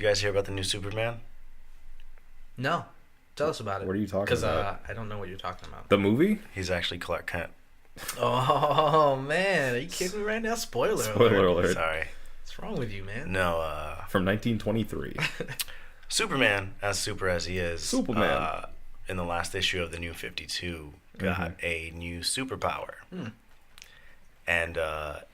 guys hear about the new Superman? No. Tell us about it. What are you talking Because about? I don't know what you're talking about. The movie? He's actually Clark Kent. Oh, man. Are you kidding me right now? Spoiler Spoiler alert. Sorry. What's wrong with you, man? No, From 1923. Superman, as super as he is, Superman. In the last issue of the New 52, got a new superpower. And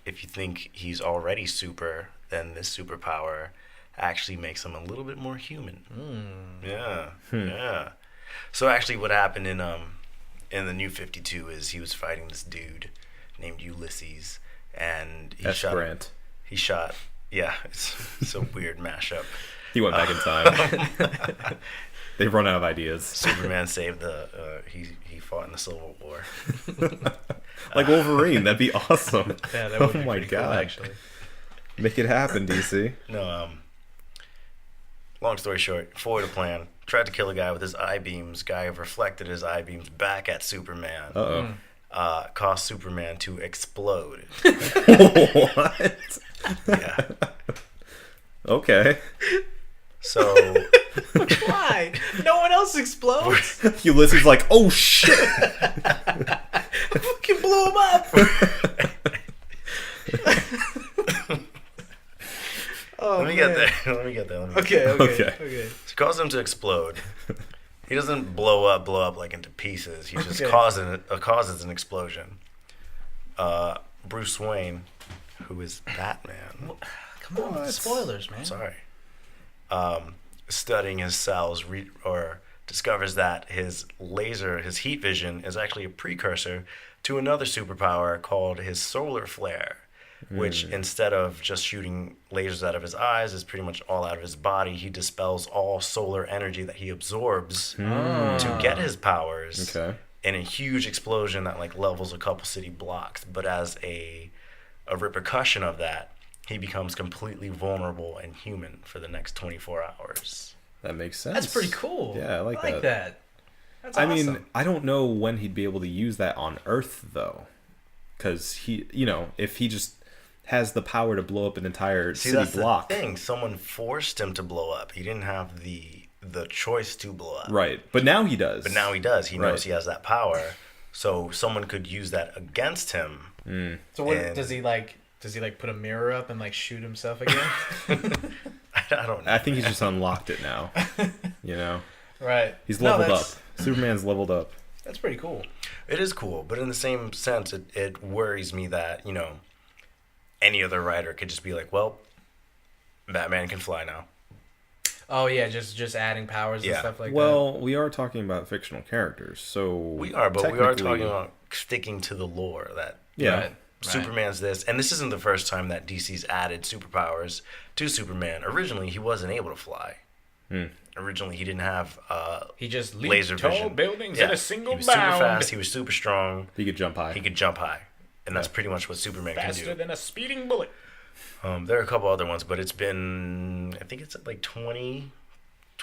if you think he's already super, then this superpower actually makes him a little bit more human. Yeah, yeah. So actually, what happened in the New 52 is he was fighting this dude named Ulysses, and he Grant. He shot. Yeah, it's a weird mashup. He went back in time. They've run out of ideas. Superman saved he fought in the Civil War. Like Wolverine, that'd be awesome. Yeah, that would be my pretty cool, god. actually. Make it happen, DC. No, long story short, foiled a plan. Tried to kill a guy with his eye beams. Guy reflected his eye beams back at Superman. Uh-oh. Caused Superman to explode. What? Yeah. Okay. So Why? No one else explodes. Ulysses like, oh shit! I fucking blew him up. let me get there. Let me get there. Okay. So caused him to explode. He doesn't blow up like into pieces. He just Okay. causes an explosion. Bruce Wayne, who is Batman. Come on, spoilers, man. Sorry. Studying his cells discovers that his heat vision, is actually a precursor to another superpower called his solar flare, which instead of just shooting lasers out of his eyes, is pretty much all out of his body. He dispels all solar energy that he absorbs to get his powers in a huge explosion that like levels a couple city blocks. But as a repercussion of that, he becomes completely vulnerable and human for the next 24 hours. That makes sense. That's pretty cool. Yeah, I like that. That's I awesome. mean, I don't know when he'd be able to use that on Earth, though. Because he, if he just has the power to blow up an entire See, city that's block. the thing. Someone forced him to blow up. He didn't have the choice to blow up. Right. But now he does. But now he does. He knows Right. he has that power. So someone could use that against him. So what and- does he like? Does he like put a mirror up and like shoot himself again? I don't know. I think he's just unlocked it now. Right. He's No, leveled up. that's- Superman's leveled up. That's pretty cool. It is cool, but in the same sense, it worries me that, any other writer could just be like, well, Batman can fly now. Oh yeah, just adding powers and Yeah. stuff like that. Well, we are talking about fictional characters, so We are, but we are technically- talking about sticking to the lore that Yeah. Right. Superman's this, and this isn't the first time that DC's added superpowers to Superman. Originally, he wasn't able to fly. Originally, he didn't have He just leaped laser tall vision. buildings in a single he was bound. super fast. He was super strong. He could jump high. He could jump high, and that's pretty much what Superman Faster can do. than a speeding bullet. There are a couple other ones, but it's been, I think it's like 20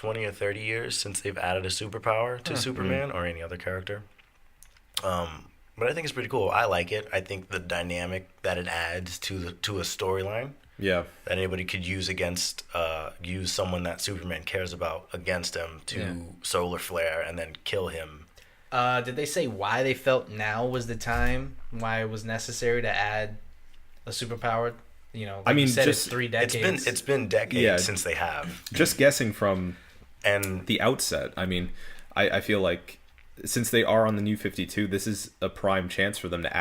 or 30 years since they've added a superpower to Superman or any other character. But I think it's pretty cool. I like it. I think the dynamic that it adds to a storyline Yeah. that anybody could use against use someone that Superman cares about against him to solar flare and then kill him. Did they say why they felt now was the time? Why it was necessary to add a superpower? I mean, you said just- it's 3 decades. It's been decades Yeah. since they have. Just guessing from And the outset, I mean, I feel like since they are on the New 52, this is a prime chance for them to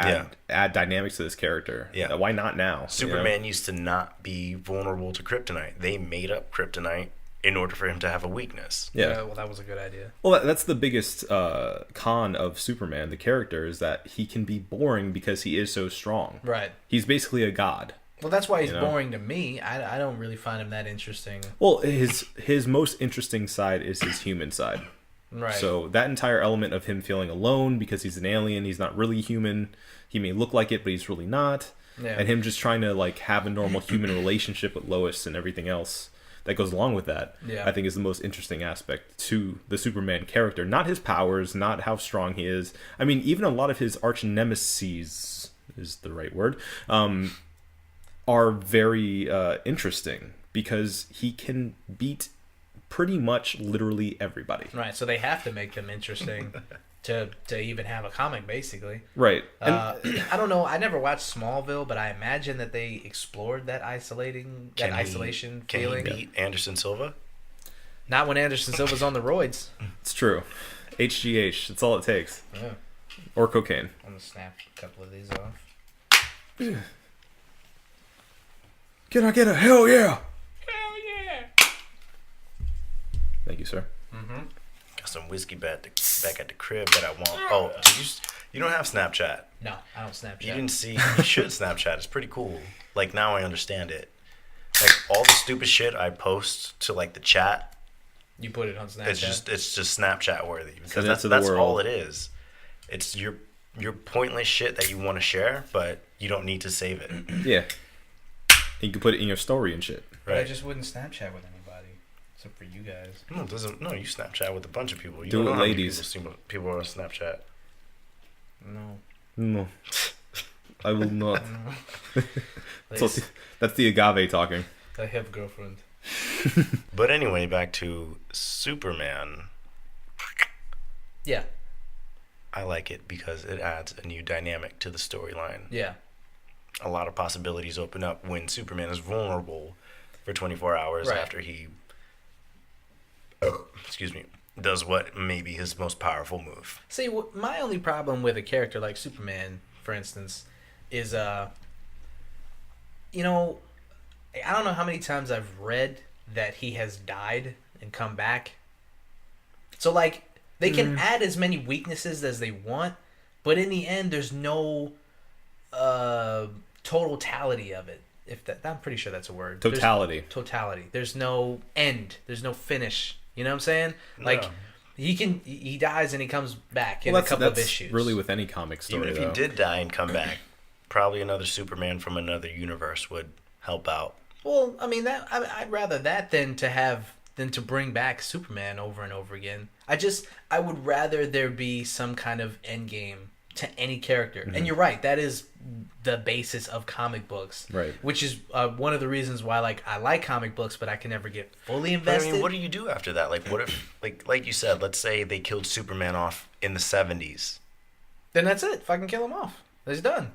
add dynamics to this character. Yeah. Why not now? Superman used to not be vulnerable to kryptonite. They made up kryptonite in order for him to have a weakness. Yeah. Well, that was a good idea. Well, that's the biggest con of Superman, the character, is that he can be boring because he is so strong. Right. He's basically a god. Well, that's why he's know? boring to me. I don't really find him that interesting. Well, his most interesting side is his human side. Right. So that entire element of him feeling alone because he's an alien, he's not really human. He may look like it, but he's really not. Yeah. And him just trying to like have a normal human relationship with Lois and everything else that goes along with that, Yeah. I think is the most interesting aspect to the Superman character. Not his powers, not how strong he is. I mean, even a lot of his arch nemeses is the right word, are very interesting. because he can beat pretty much literally everybody. Right, so they have to make them interesting to even have a comic, basically. Right. I don't know. I never watched Smallville, but I imagine that they explored that isolation feeling. Can he beat Anderson Silva? Not when Anderson Silva's on the roids. It's true. HGH. That's all it takes. Yeah. Or cocaine. I'm gonna snap a couple of these off. Can I get a hell yeah? Hell yeah! Thank you, sir. Mm-hmm. Got some whiskey back at the crib that I want. Oh, you don't have Snapchat? No, I don't Snapchat. You didn't see? You should Snapchat. It's pretty cool. Like, now I understand it. Like, all the stupid shit I post to, like, the chat. You put it on Snapchat. It's just Snapchat worthy, because that's world. all it is. It's your pointless shit that you want to share, but you don't need to save it. Yeah. You can put it in your story and shit. But I just wouldn't Snapchat with anybody, except for you guys. No, it doesn't. No, you Snapchat with a bunch of people. You Do don't it, know how many ladies. People are on Snapchat. No. I will not. Ladies, That's the agave talking. I have girlfriend. But anyway, back to Superman. Yeah. I like it because it adds a new dynamic to the storyline. Yeah. A lot of possibilities open up when Superman is vulnerable for 24 hours after he, does what may be his most powerful move. See, my only problem with a character like Superman, for instance, is, I don't know how many times I've read that he has died and come back. So, like, they can add as many weaknesses as they want, but in the end, there's no totality of it. I'm pretty sure that's a word. Totality. Totality. There's no end. There's no finish. You know what I'm saying? Like, he dies and he comes back in a couple of issues. Really with any comic story, Even if he did die and come back, probably another Superman from another universe would help out. Well, I mean, I'd rather that than to bring back Superman over and over again. I would rather there be some kind of end game to any character. Mm-hmm. And you're right, that is the basis of comic books. Right. Which is one of the reasons why, like, I like comic books, but I can never get fully invested. But, I mean, what do you do after that? Like, what if, like you said, let's say they killed Superman off in the 70s. Then that's it. Fucking kill him off. It's done.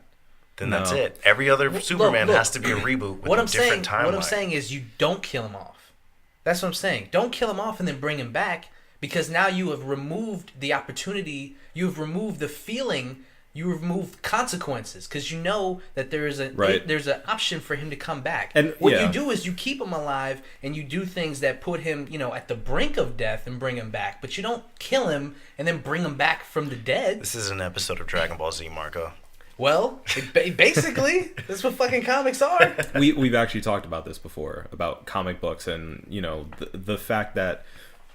Then that's it. Every other Superman has to be a reboot with a different timeline. What I'm saying is you don't kill him off. That's what I'm saying. Don't kill him off and then bring him back, because now you have removed the opportunity, you've removed the feeling, you removed consequences, because you know that there's an option for him to come back. And what you do is you keep him alive and you do things that put him, at the brink of death and bring him back, but you don't kill him and then bring him back from the dead. This is an episode of Dragon Ball Z, Marco. Well, basically, that's what fucking comics are. We've actually talked about this before, about comic books and, the fact that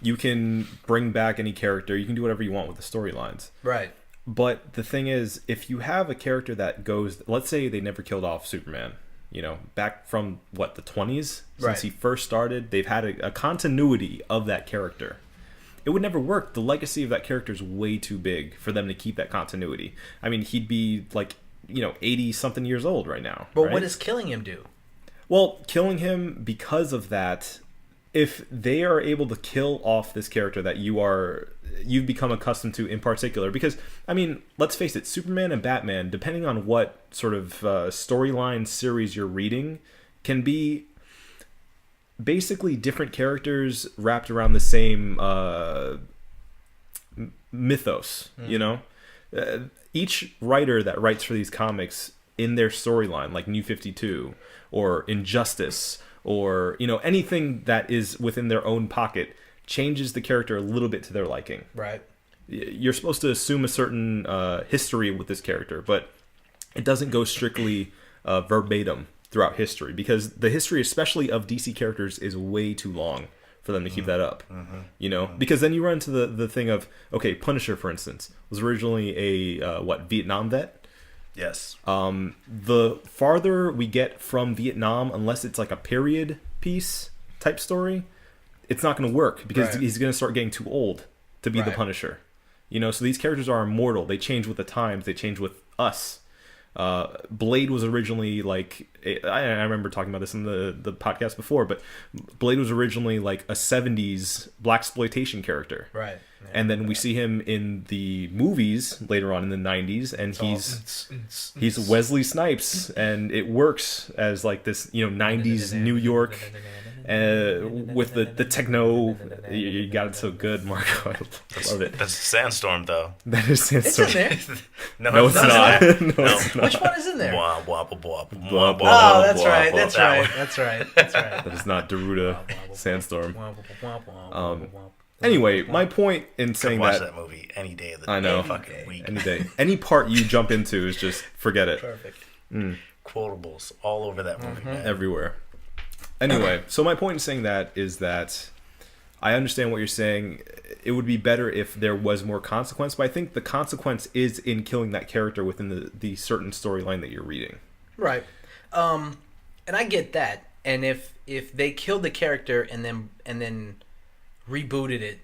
you can bring back any character, you can do whatever you want with the storylines. Right. But the thing is, if you have a character that goes, let's say they never killed off Superman, back from, the 20s? Since he first started, they've had a continuity of that character. It would never work. The legacy of that character is way too big for them to keep that continuity. I mean, he'd be 80-something years old right now. But what does killing him do? Well, killing him, because of that, if they are able to kill off this character that you've become accustomed to in particular, because, I mean, let's face it, Superman and Batman, depending on what sort of storyline series you're reading, can be basically different characters wrapped around the same mythos, each writer that writes for these comics in their storyline, like New 52 or Injustice or, anything that is within their own pocket, changes the character a little bit to their liking. Right. You're supposed to assume a certain history with this character, but it doesn't go strictly verbatim throughout history, because the history, especially of DC characters, is way too long for them to keep that up. Because then you run into the thing of, okay, Punisher, for instance, was originally a Vietnam vet. Yes. The farther we get from Vietnam, unless it's like a period piece type story, it's not going to work, because he's going to start getting too old to be the Punisher. So these characters are immortal. They change with the times. They change with us. Blade was originally like I remember talking about this in the podcast before, but Blade was originally like a 70s blaxploitation character, Right. Yeah, and then we see him in the movies later on in the 90s, and he's Wesley Snipes, and it works as like this 90s New York with the techno. You got it so good, Marco. I love it. That's Sandstorm, though. That is It's in Sandstorm. there. No, it's not. No. It's not. Which one is in there? Wah, wah, wah, wah, Wah, wah, wah, Oh, wah, that's wah, right. wah, That's that right. one. That's right. That's right. That is not Daruda Sandstorm. Um, Anyway, my point in saying Watch that, that movie any day of the I know. fucking week. any day, any part you jump into is just forget it. Perfect. Quotables all over that movie, man. Everywhere. Anyway, so my point in saying that is that I understand what you're saying. It would be better if there was more consequence, but I think the consequence is in killing that character within the certain storyline that you're reading. Right. And I get that. And if they killed the character and then rebooted it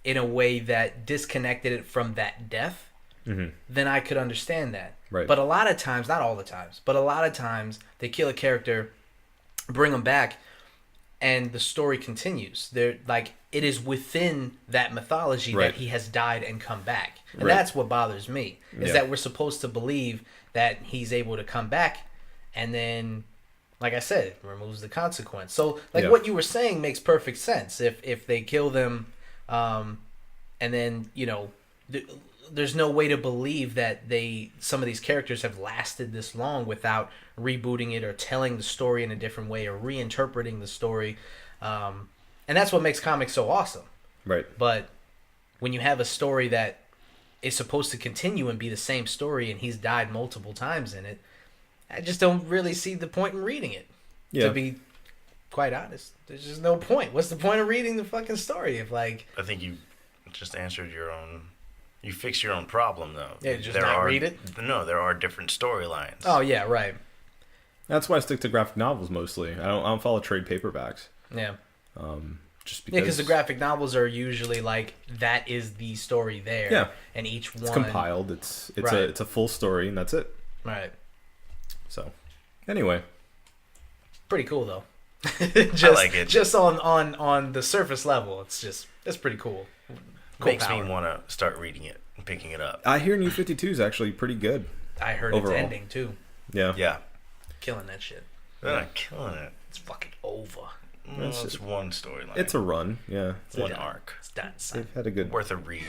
in a way that disconnected it from that death, then I could understand that. Right. But a lot of times, not all the times, but a lot of times they kill a character, bring them back, and the story continues. They're like, it is within that mythology Right. that he has died and come back. And Right. that's what bothers me, is Yeah. that we're supposed to believe that he's able to come back, and then, like I said, it removes the consequence. So, like, Yeah. what you were saying makes perfect sense. If they kill them, and then, there's no way to believe that some of these characters have lasted this long without rebooting it or telling the story in a different way or reinterpreting the story. And that's what makes comics so awesome. Right. But when you have a story that is supposed to continue and be the same story and he's died multiple times in it, I just don't really see the point in reading it. Yeah. To be quite honest, there's just no point. What's the point of reading the fucking story if, like... I think you just answered your own. You fixed your own problem, though. Yeah, just not read it? No, there are different storylines. Oh, yeah, right. That's why I stick to graphic novels mostly. I don't follow trade paperbacks. Yeah. Just Yeah, because because the graphic novels are usually like, that is the story there. Yeah. And each one... it's compiled. It's Right. a full story, and that's it. Right. So, anyway, Pretty cool, though. I like it. Just on the surface level, it's pretty cool. Makes power. me want to start reading it and picking it up. I hear New 52 is actually pretty good. I heard Overall. it's ending, too. Yeah. Yeah, Killing that shit. they're not killing it. It's fucking over. No, That's it's one storyline. It's a run. Yeah. one arc. It's done, son. They've had a good Worth a read.